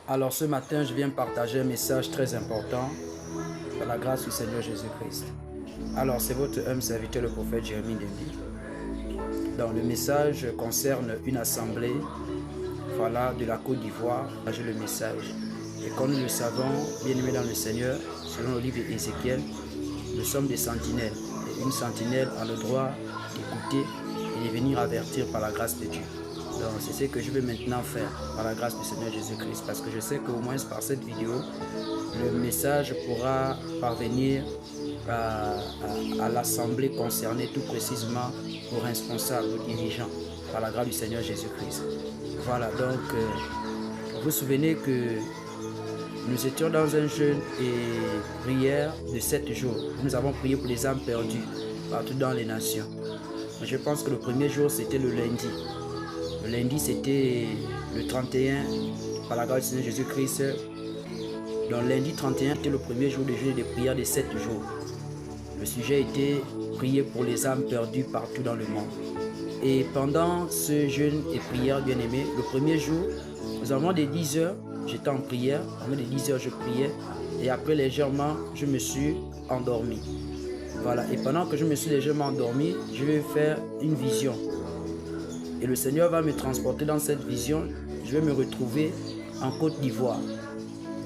Alors ce matin, je viens partager un message très important par la grâce du Seigneur Jésus-Christ. Alors c'est votre humble serviteur, le prophète Jérémie Dendy. Donc le message concerne une assemblée de la Côte d'Ivoire. J'ai le message. Et comme nous le savons, bien aimés dans le Seigneur, selon le livre d'Ézéchiel, nous sommes des sentinelles. Et une sentinelle a le droit d'écouter et de venir avertir par la grâce de Dieu. Donc c'est ce que je vais maintenant faire par la grâce du Seigneur Jésus-Christ, parce que je sais qu'au moins par cette vidéo, le message pourra parvenir à l'assemblée concernée, tout précisément aux responsables, aux dirigeants, par la grâce du Seigneur Jésus-Christ. Voilà, donc vous vous souvenez que nous étions dans un jeûne et prière de 7 jours. Nous avons prié pour les âmes perdues partout dans les nations. Je pense que le premier jour c'était le lundi. Le lundi, c'était le 31, par la grâce du Seigneur Jésus-Christ. Donc lundi 31, c'était le premier jour de jeûne et de prière de 7 jours. Le sujet était prier pour les âmes perdues partout dans le monde. Et pendant ce jeûne et prière, bien aimé, le premier jour, nous avons des 10 heures, j'étais en prière, avant des 10 heures, je priais. Et après, légèrement, je me suis endormi. Voilà, et pendant que je me suis légèrement endormi, je vais faire une vision. Et le Seigneur va me transporter dans cette vision. Je vais me retrouver en Côte d'Ivoire.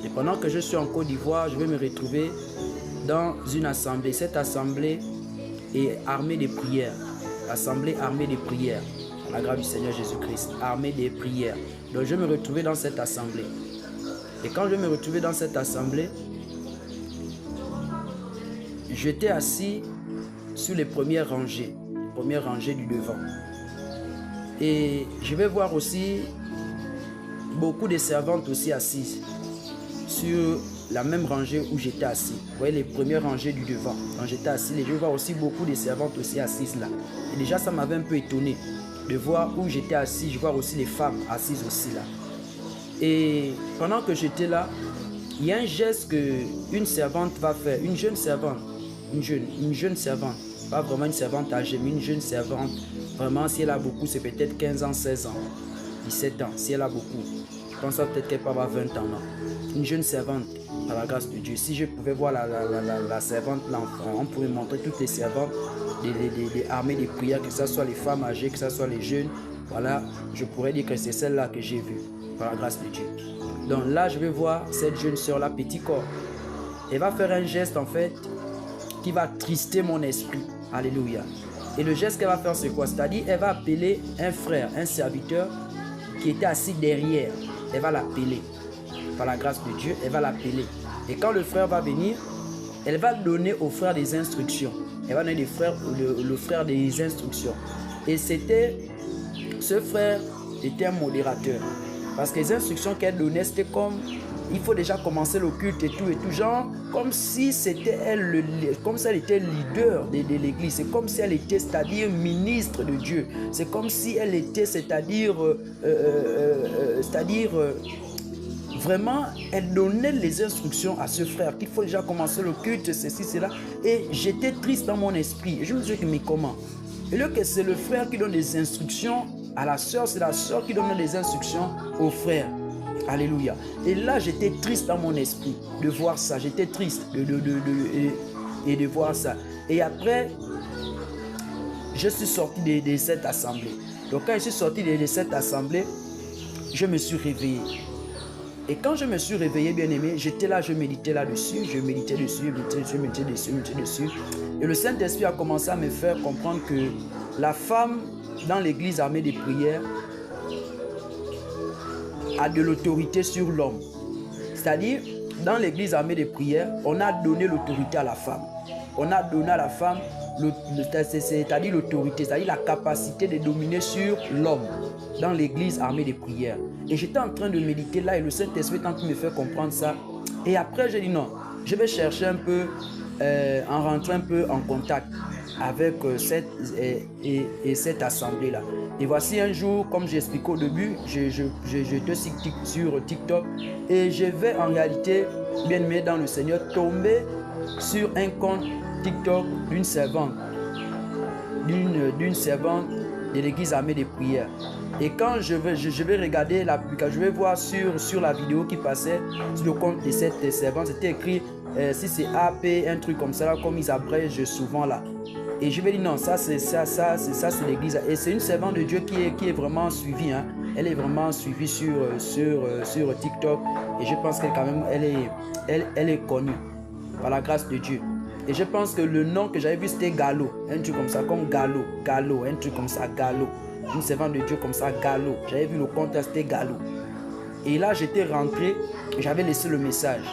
Et pendant que je suis en Côte d'Ivoire, je vais me retrouver dans une assemblée. Cette assemblée est armée de prières. L'assemblée armée de prières. La grâce du Seigneur Jésus-Christ. Armée de prières. Donc je vais me retrouver dans cette assemblée. Et quand je vais me retrouver dans cette assemblée, j'étais assis sur les premières rangées du devant. Et je vais voir aussi beaucoup de servantes aussi assises sur la même rangée où j'étais assis. Vous voyez les premières rangées du devant. Quand j'étais assis, je vais voir aussi beaucoup de servantes aussi assises là. Et déjà ça m'avait un peu étonné de voir où j'étais assis. Je vois aussi les femmes assises aussi là. Et pendant que j'étais là, il y a un geste qu'une servante va faire. Une jeune servante. Une jeune servante. Pas vraiment une servante âgée, mais une jeune servante. Vraiment, si elle a beaucoup, c'est peut-être 15 ans, 16 ans, 17 ans. Si elle a beaucoup, je pense peut-être qu'elle peut avoir 20 ans. Non? Une jeune servante, par la grâce de Dieu. Si je pouvais voir la servante, l'enfant, on pouvait montrer toutes les servantes des armées de prières, que ce soit les femmes âgées, que ce soit les jeunes. Voilà, je pourrais dire que c'est celle-là que j'ai vue, par la grâce de Dieu. Donc là, je vais voir cette jeune sœur-là, petit corps. Elle va faire un geste, en fait, qui va trister mon esprit. Alléluia. Et le geste qu'elle va faire, c'est quoi? C'est-à-dire, elle va appeler un frère, un serviteur qui était assis derrière. Elle va l'appeler. Par la grâce de Dieu, elle va l'appeler. Et quand le frère va venir, elle va donner au frère des instructions. Elle va donner le frère des instructions. Et ce frère était un modérateur. Parce que les instructions qu'elle donnait, c'était comme... Il faut déjà commencer le culte et tout, genre, comme si c'était elle, comme si elle était leader de l'église. C'est comme si elle était, c'est-à-dire ministre de Dieu. C'est comme si elle était, c'est-à-dire, vraiment, elle donnait les instructions à ce frère, qu'il faut déjà commencer le culte, ceci, cela. Et j'étais triste dans mon esprit. Et je me disais, mais comment? Et là, que c'est le frère qui donne des instructions à la sœur, c'est la sœur qui donne des instructions au frère. Alléluia. Et là, j'étais triste dans mon esprit de voir ça. J'étais triste de voir ça. Et après, je suis sorti de cette assemblée. Donc, quand je suis sorti de cette assemblée, je me suis réveillé. Et quand je me suis réveillé, bien aimé, j'étais là, je méditais là-dessus, je méditais dessus. Et le Saint-Esprit a commencé à me faire comprendre que la femme dans l'église armée des prières a de l'autorité sur l'homme. C'est-à-dire, dans l'église armée des prières, on a donné l'autorité à la femme. On a donné à la femme, c'est-à-dire l'autorité, c'est-à-dire la capacité de dominer sur l'homme dans l'église armée des prières. Et j'étais en train de méditer là et le Saint-Esprit est en train de me faire comprendre ça. Et après, j'ai dit non, je vais chercher un peu, en rentrant un peu en contact avec cette assemblée-là. Et voici un jour, comme j'expliquais au début, j'étais sur TikTok et je vais en réalité, bien aimé dans le Seigneur, tomber sur un compte TikTok d'une servante de l'église armée des prières. Et quand je vais regarder la publication, je vais voir sur la vidéo qui passait sur le compte de cette servante, c'était écrit si c'est AP, un truc comme ça, là, comme ils abrègent souvent là. Et je vais dire non, ça c'est l'église. Et c'est une servante de Dieu qui est vraiment suivie. Hein. Elle est vraiment suivie sur TikTok. Et je pense qu'elle quand même, elle est connue par la grâce de Dieu. Et je pense que le nom que j'avais vu c'était Gallo. Un truc comme ça, comme Gallo, un truc comme ça, Gallo. Une servante de Dieu comme ça, Gallo. J'avais vu le compte, c'était Gallo. Et là, j'étais rentré et j'avais laissé le message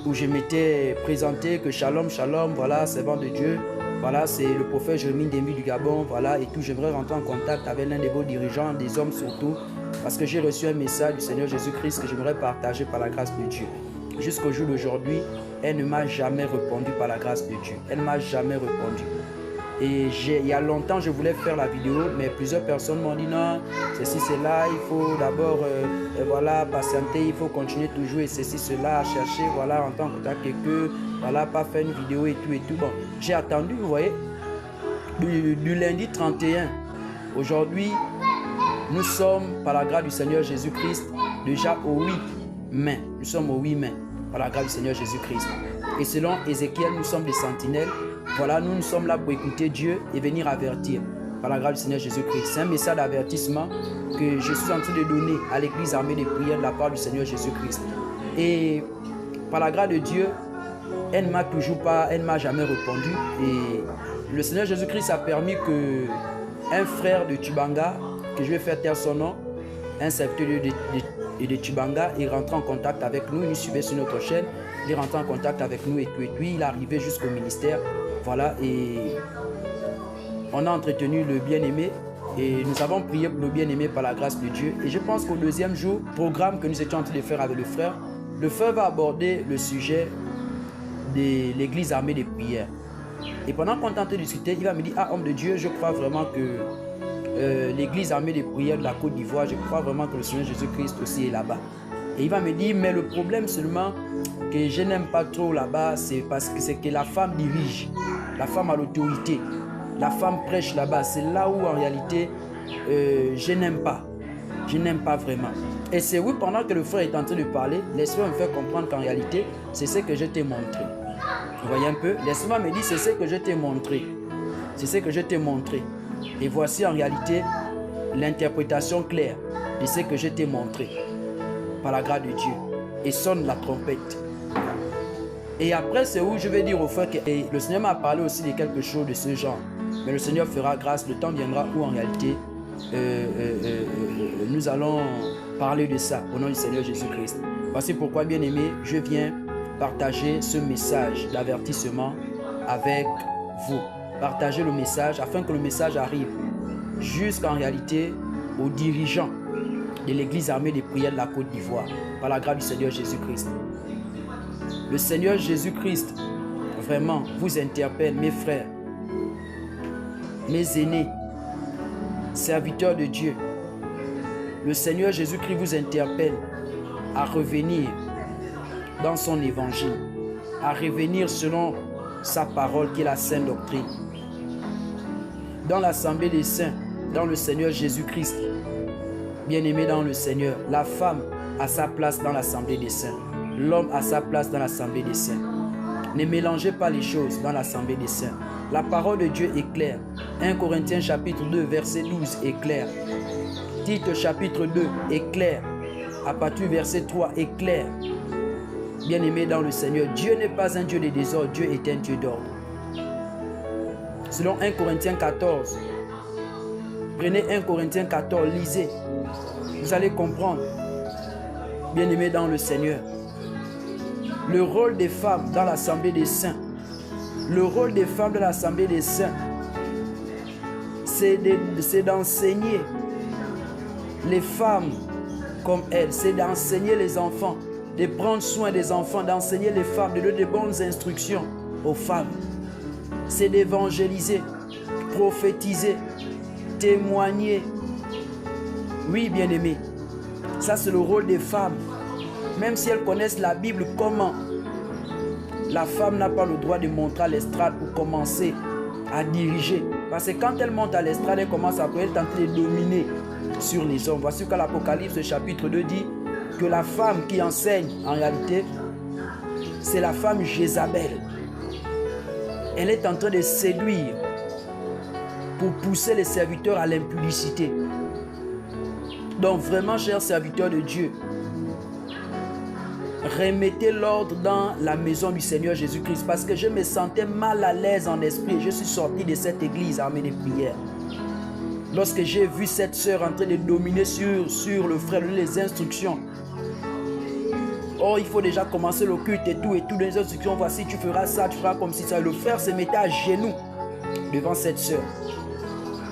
où je m'étais présenté que shalom, shalom, voilà, servant de Dieu. Voilà, c'est le prophète Jérémie Ndembi du Gabon, voilà, et tout. J'aimerais rentrer en contact avec l'un de vos dirigeants, des hommes surtout, parce que j'ai reçu un message du Seigneur Jésus-Christ que j'aimerais partager par la grâce de Dieu. Jusqu'au jour d'aujourd'hui, elle ne m'a jamais répondu par la grâce de Dieu. Elle ne m'a jamais répondu. Et il y a longtemps, je voulais faire la vidéo, mais plusieurs personnes m'ont dit non, ceci, cela, il faut d'abord voilà, patienter, il faut continuer toujours et ceci, cela, à chercher, voilà, en tant que quelqu'un, voilà, pas faire une vidéo et tout et tout. Bon, j'ai attendu, vous voyez, du lundi 31. Aujourd'hui, nous sommes, par la grâce du Seigneur Jésus-Christ, déjà au 8 mai. Nous sommes au 8 mai, par la grâce du Seigneur Jésus-Christ. Et selon Ézéchiel, nous sommes des sentinelles. Voilà, nous sommes là pour écouter Dieu et venir avertir par la grâce du Seigneur Jésus-Christ. C'est un message d'avertissement que je suis en train de donner à l'église armée des prières de la part du Seigneur Jésus-Christ. Et par la grâce de Dieu, elle ne m'a jamais répondu. Et le Seigneur Jésus-Christ a permis que un frère de Tubanga, que je vais faire taire son nom, un serviteur de Tubanga, il rentre en contact avec nous, il nous suivait sur notre chaîne, il rentre en contact avec nous et tout, il est arrivé jusqu'au ministère. Voilà, et on a entretenu le bien-aimé et nous avons prié pour le bien-aimé par la grâce de Dieu. Et je pense qu'au deuxième jour, programme que nous étions en train de faire avec le frère va aborder le sujet de l'église armée des prières. Et pendant qu'on est en train de discuter, il va me dire, ah homme de Dieu, je crois vraiment que l'église armée des prières de la Côte d'Ivoire, je crois vraiment que le Seigneur Jésus-Christ aussi est là-bas. Et il va me dire, mais le problème seulement que je n'aime pas trop là-bas, c'est parce que c'est que la femme dirige, la femme a l'autorité, la femme prêche là-bas. C'est là où en réalité, je n'aime pas vraiment. Et c'est oui, pendant que le frère est en train de parler, l'Esprit me fait comprendre qu'en réalité, c'est ce que je t'ai montré. Vous voyez un peu, l'Esprit me dit, c'est ce que je t'ai montré. C'est ce que je t'ai montré. Et voici en réalité l'interprétation claire de ce que je t'ai montré. Par la grâce de Dieu. Et sonne la trompette. Et après, c'est où je vais dire au frère que le Seigneur m'a parlé aussi de quelque chose de ce genre. Mais le Seigneur fera grâce, le temps viendra où en réalité nous allons parler de ça au nom du Seigneur Jésus-Christ. Voici pourquoi, bien aimé, je viens partager ce message d'avertissement avec vous. Partager le message afin que le message arrive jusqu'en réalité aux dirigeants de l'église armée des prières de la Côte d'Ivoire, par la grâce du Seigneur Jésus-Christ. Le Seigneur Jésus-Christ, vraiment, vous interpelle, mes frères, mes aînés, serviteurs de Dieu. Le Seigneur Jésus-Christ vous interpelle à revenir dans son évangile, à revenir selon sa parole qui est la sainte doctrine. Dans l'assemblée des saints, dans le Seigneur Jésus-Christ, bien-aimé dans le Seigneur, la femme a sa place dans l'assemblée des saints. L'homme a sa place dans l'assemblée des saints. Ne mélangez pas les choses dans l'assemblée des saints. La parole de Dieu est claire. 1 Corinthiens chapitre 2 verset 12 est clair. Tite chapitre 2 est clair. À partir du verset 3 est clair. Bien-aimé dans le Seigneur, Dieu n'est pas un Dieu de désordre, Dieu est un Dieu d'ordre. Selon 1 Corinthiens 14, prenez 1 Corinthiens 14, lisez. Vous allez comprendre, bien-aimés dans le Seigneur, le rôle des femmes dans l'assemblée des saints. Le rôle des femmes dans l'assemblée des saints, c'est d'enseigner les femmes comme elles, c'est d'enseigner les enfants, de prendre soin des enfants, d'enseigner les femmes, de donner de bonnes instructions aux femmes. C'est d'évangéliser, prophétiser, témoigner. Oui, bien-aimés, ça c'est le rôle des femmes. Même si elles connaissent la Bible, comment? La femme n'a pas le droit de monter à l'estrade pour commencer à diriger. Parce que quand elle monte à l'estrade, elle commence à être en train de dominer. sur les hommes. Voici que l'Apocalypse chapitre 2 dit que la femme qui enseigne, en réalité, c'est la femme Jézabel. Elle est en train de séduire pour pousser les serviteurs à l'impudicité. Donc vraiment, chers serviteurs de Dieu, remettez l'ordre dans la maison du Seigneur Jésus-Christ, parce que je me sentais mal à l'aise en esprit. Je suis sorti de cette église armée de prières. Lorsque j'ai vu cette sœur en train de dominer sur le frère, les instructions. Oh, il faut déjà commencer le culte et tout, dans les instructions. Voici, tu feras ça, tu feras comme si ça. Le frère se mettait à genoux devant cette sœur.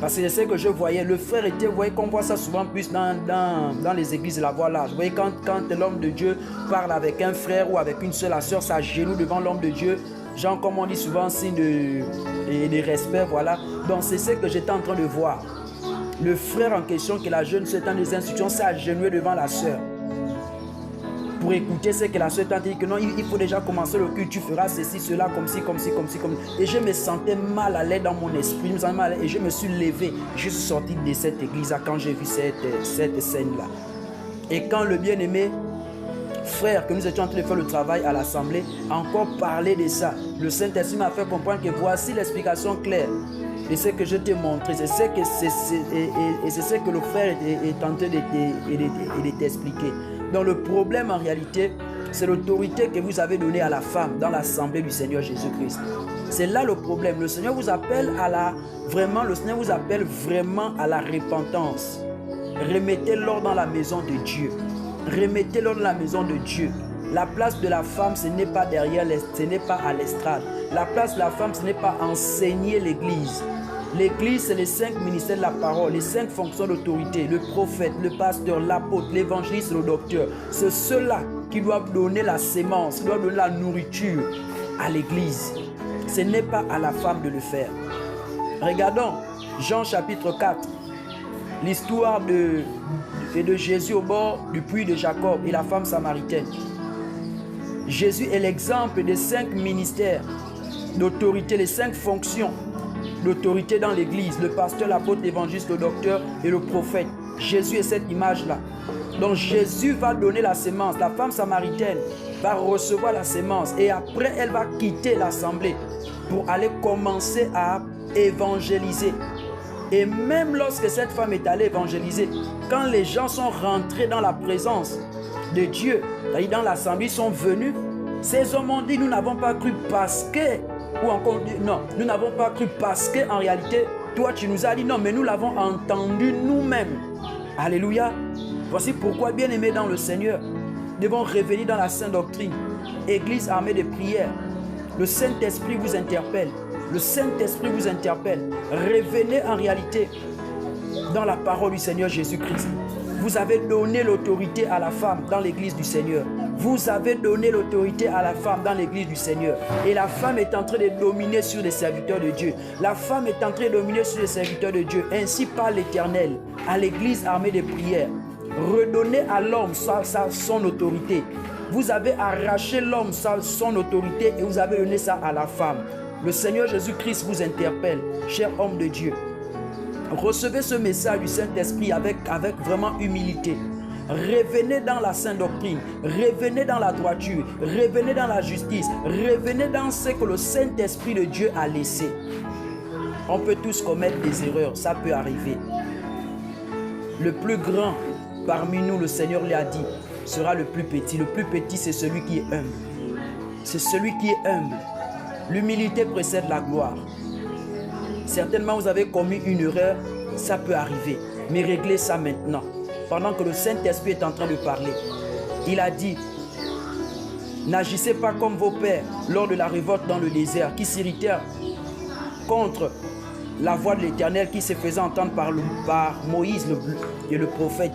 Parce que c'est ce que je voyais. Le frère était, vous voyez qu'on voit ça souvent plus dans les églises de la voie large. Vous voyez, quand l'homme de Dieu parle avec un frère ou avec une sœur, la sœur s'agenouille devant l'homme de Dieu. Genre, comme on dit souvent, signe de respect, voilà. Donc, c'est ce que j'étais en train de voir. Le frère en question, que la jeune sœur dans les instructions, s'est agenouillé devant la sœur. Pour écouter ce que la sœur t'a dit, que non, il faut déjà commencer le culte, tu feras ceci, cela, comme ci. Et je me sentais mal à l'aise dans mon esprit, et je me suis levé. Je suis sorti de cette église quand j'ai vu cette scène-là. Et quand le bien-aimé frère, que nous étions en train de faire le travail à l'assemblée, a encore parlé de ça, le Saint-Esprit m'a fait comprendre que voici l'explication claire. Et ce que je t'ai montré, c'est ce que le frère est en train de t'expliquer. Donc le problème en réalité, c'est l'autorité que vous avez donnée à la femme dans l'assemblée du Seigneur Jésus-Christ. C'est là le problème. Le Seigneur vous appelle vraiment à la repentance. Remettez l'ordre dans la maison de Dieu. Remettez l'ordre dans la maison de Dieu. La place de la femme, ce n'est pas derrière, ce n'est pas à l'estrade. La place de la femme, ce n'est pas enseigner l'église. L'église, c'est les 5 ministères de la parole, les 5 fonctions d'autorité, le prophète, le pasteur, l'apôtre, l'évangéliste, le docteur. C'est ceux-là qui doivent donner la sémence, qui doivent donner la nourriture à l'église. Ce n'est pas à la femme de le faire. Regardons Jean chapitre 4, l'histoire de Jésus au bord du puits de Jacob et la femme samaritaine. Jésus est l'exemple des 5 ministères d'autorité, les 5 fonctions d'autorité dans l'église, le pasteur, l'apôtre, l'évangéliste, le docteur et le prophète. Jésus est cette image-là. Donc Jésus va donner la sémence. La femme samaritaine va recevoir la sémence et après elle va quitter l'assemblée pour aller commencer à évangéliser. Et même lorsque cette femme est allée évangéliser, quand les gens sont rentrés dans la présence de Dieu, dans l'assemblée, ils sont venus, ces hommes ont dit, nous n'avons pas cru parce que, ou encore non, nous n'avons pas cru parce que en réalité, toi tu nous as dit non, mais nous l'avons entendu nous-mêmes. Alléluia. Voici pourquoi, bien-aimés dans le Seigneur, devons revenir dans la sainte doctrine. Église armée de prière. Le Saint-Esprit vous interpelle. Le Saint-Esprit vous interpelle. Revenez en réalité dans la parole du Seigneur Jésus-Christ. Vous avez donné l'autorité à la femme dans l'église du Seigneur. Vous avez donné l'autorité à la femme dans l'église du Seigneur. Et la femme est en train de dominer sur les serviteurs de Dieu. La femme est en train de dominer sur les serviteurs de Dieu. Ainsi parle l'Éternel à l'église armée de prière. Redonnez à l'homme son autorité. Vous avez arraché l'homme son autorité et vous avez donné ça à la femme. Le Seigneur Jésus-Christ vous interpelle, cher homme de Dieu. Recevez ce message du Saint-Esprit avec vraiment humilité. Revenez dans la sainte doctrine, revenez dans la droiture, revenez dans la justice, revenez dans ce que le Saint-Esprit de Dieu a laissé. On peut tous commettre des erreurs, ça peut arriver. Le plus grand parmi nous, le Seigneur l'a dit, sera le plus petit. Le plus petit, c'est celui qui est humble. C'est celui qui est humble. L'humilité précède la gloire. Certainement, vous avez commis une erreur, ça peut arriver. Mais réglez ça maintenant. Pendant que le Saint-Esprit est en train de parler. Il a dit, n'agissez pas comme vos pères lors de la révolte dans le désert, qui s'irritèrent contre la voix de l'Éternel qui se faisait entendre par Moïse et le prophète.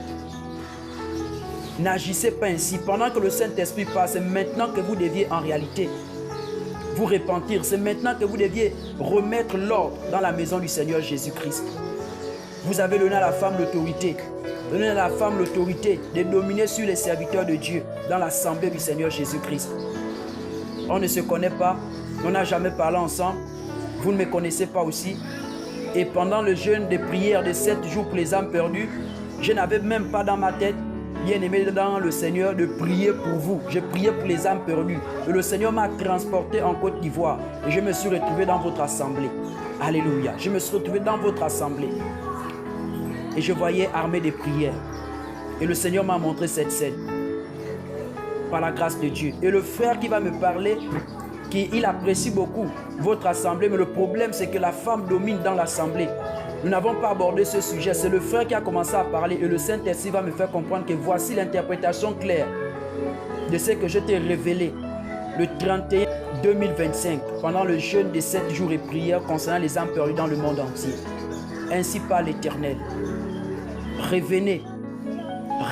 N'agissez pas ainsi. Pendant que le Saint-Esprit passe, c'est maintenant que vous deviez en réalité vous repentir. C'est maintenant que vous deviez remettre l'ordre dans la maison du Seigneur Jésus-Christ. Vous avez donné à la femme l'autorité. Donné à la femme l'autorité de dominer sur les serviteurs de Dieu dans l'assemblée du Seigneur Jésus-Christ. On ne se connaît pas. On n'a jamais parlé ensemble. Vous ne me connaissez pas aussi. Et pendant le jeûne de prière de 7 jours pour les âmes perdues, Je n'avais même pas dans ma tête, bien aimé dans le Seigneur, de prier pour vous. Je priais pour les âmes perdues. Et le Seigneur m'a transporté en Côte d'Ivoire. Et je me suis retrouvé dans votre assemblée. Alléluia. Je me suis retrouvé dans votre assemblée. Et je voyais armée des prières. Et le Seigneur m'a montré cette scène. Par la grâce de Dieu. Et le frère qui va me parler, il apprécie beaucoup votre assemblée. Mais le problème, c'est que la femme domine dans l'assemblée. Nous n'avons pas abordé ce sujet. C'est le frère qui a commencé à parler. Et le Saint-Esprit va me faire comprendre que voici l'interprétation claire de ce que je t'ai révélé le 31 2025 pendant le jeûne de 7 jours et prières concernant les âmes perdues dans le monde entier. Ainsi parle l'Éternel. Revenez,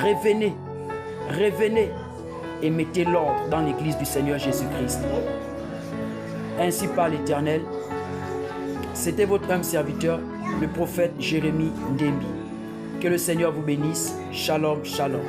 revenez, revenez et mettez l'ordre dans l'église du Seigneur Jésus-Christ. Ainsi parle l'Éternel. C'était votre homme serviteur, le prophète Jérémie Ndembi. Que le Seigneur vous bénisse. Shalom, shalom.